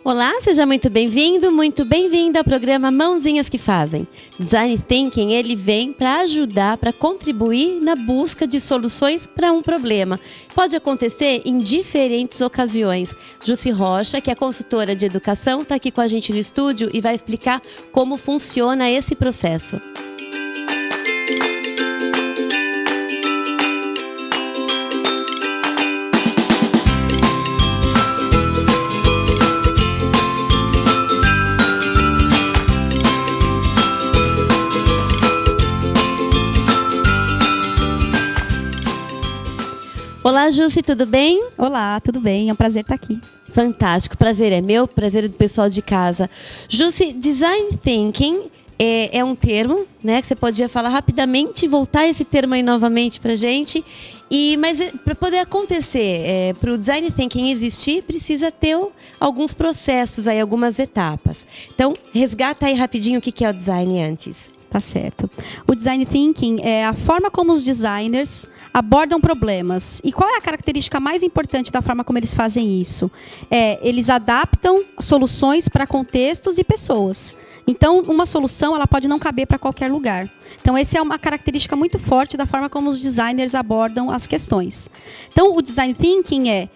Olá, seja muito bem-vindo, muito bem-vinda ao programa Mãozinhas que Fazem. Design Thinking, ele vem para ajudar, para contribuir na busca de soluções para um problema. Pode acontecer em diferentes ocasiões. Jussi Rocha, que é consultora de educação, está aqui com a gente no estúdio e vai explicar como funciona esse processo. Olá, Jussi, tudo bem? Olá, tudo bem? É um prazer estar aqui. Fantástico, prazer é meu, prazer é do pessoal de casa. Jussi, Design Thinking é um termo, né, que você podia falar rapidamente, voltar esse termo aí novamente para a gente. Mas para poder acontecer, para o Design Thinking existir, precisa ter alguns processos, aí, algumas etapas. Então, resgata aí rapidinho o que é o design antes. Tá certo. O Design Thinking é a forma como os designers abordam problemas. E qual é a característica mais importante da forma como eles fazem isso? Eles adaptam soluções para contextos e pessoas. Então, uma solução ela pode não caber para qualquer lugar. Então, essa é uma característica muito forte da forma como os designers abordam as questões. Então, o Design Thinking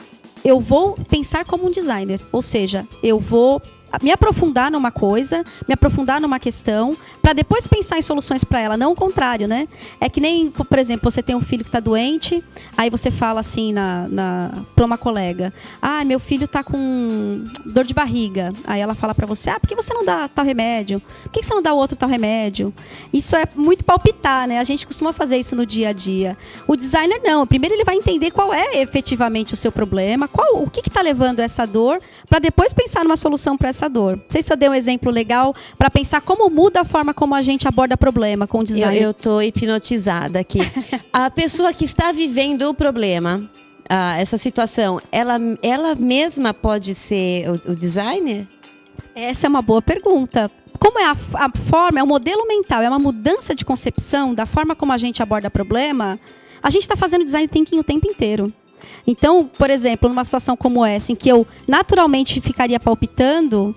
eu vou pensar como um designer, ou seja, eu vou me aprofundar numa coisa, me aprofundar numa questão, para depois pensar em soluções para ela, não o contrário, né? É que nem, por exemplo, você tem um filho que está doente, aí você fala assim para uma colega, meu filho está com dor de barriga. Aí ela fala para você, por que você não dá tal remédio? Por que você não dá o outro tal remédio? Isso é muito palpitar, né? A gente costuma fazer isso no dia a dia. O designer não, primeiro ele vai entender qual é efetivamente o seu problema, o que está levando essa dor, para depois pensar numa solução para essa dor. Não sei se eu dei um exemplo legal para pensar como muda a forma como a gente aborda problema com o design. Eu estou hipnotizada aqui. A pessoa que está vivendo o problema, essa situação, ela mesma pode ser o designer? Essa é uma boa pergunta. Como é a forma, é um modelo mental, é uma mudança de concepção da forma como a gente aborda problema, a gente está fazendo design thinking o tempo inteiro. Então, por exemplo, numa situação como essa, em que eu naturalmente ficaria palpitando,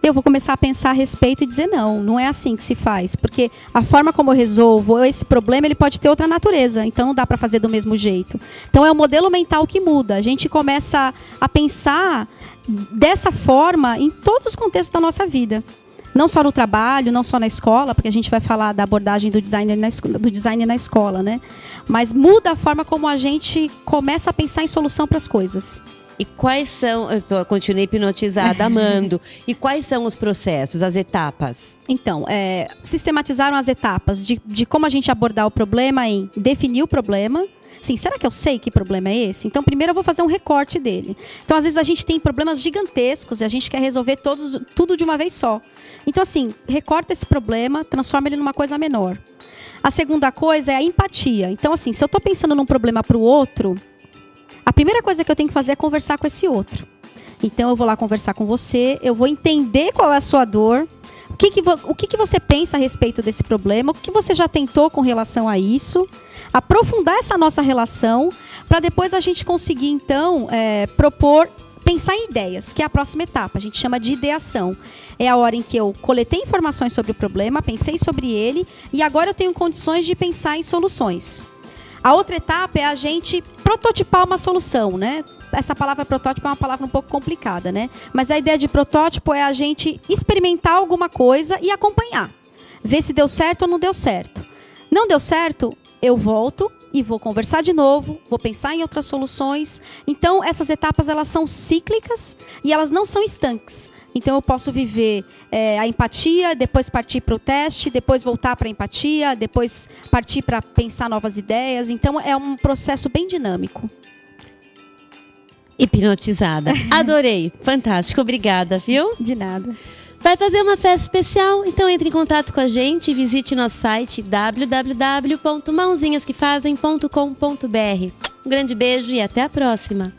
eu vou começar a pensar a respeito e dizer, não é assim que se faz. Porque a forma como eu resolvo esse problema, ele pode ter outra natureza. Então, não dá para fazer do mesmo jeito. Então, é o modelo mental que muda. A gente começa a pensar dessa forma em todos os contextos da nossa vida. Não só no trabalho, não só na escola, porque a gente vai falar da abordagem do design na escola, né? Mas muda a forma como a gente começa a pensar em solução para as coisas. E quais são, continuei hipnotizada, amando, e quais são os processos, as etapas? Então, sistematizaram as etapas de como a gente abordar o problema em definir o problema. Sim, será que eu sei que problema é esse? Então, primeiro eu vou fazer um recorte dele. Então, às vezes a gente tem problemas gigantescos e a gente quer resolver tudo de uma vez só. Então, assim, recorta esse problema, transforma ele numa coisa menor. A segunda coisa é a empatia. Então, assim, se eu estou pensando num problema para o outro, a primeira coisa que eu tenho que fazer é conversar com esse outro. Então, eu vou lá conversar com você, eu vou entender qual é a sua dor, o que você pensa a respeito desse problema, o que você já tentou com relação a isso, aprofundar essa nossa relação, para depois a gente conseguir, então, pensar em ideias, que é a próxima etapa, a gente chama de ideação. É a hora em que eu coletei informações sobre o problema, pensei sobre ele, e agora eu tenho condições de pensar em soluções. A outra etapa é a gente prototipar uma solução, né? Essa palavra protótipo é uma palavra um pouco complicada, né? Mas a ideia de protótipo é a gente experimentar alguma coisa e acompanhar. Ver se deu certo ou não deu certo. Não deu certo, eu volto e vou conversar de novo, vou pensar em outras soluções. Então, essas etapas elas são cíclicas e elas não são estanques. Então, eu posso viver a empatia, depois partir para o teste, depois voltar para a empatia, depois partir para pensar novas ideias. Então, é um processo bem dinâmico. Hipnotizada. Adorei. Fantástico. Obrigada, viu? De nada. Vai fazer uma festa especial? Então entre em contato com a gente e visite nosso site www.mãozinhasquefazem.com.br. Um grande beijo e até a próxima.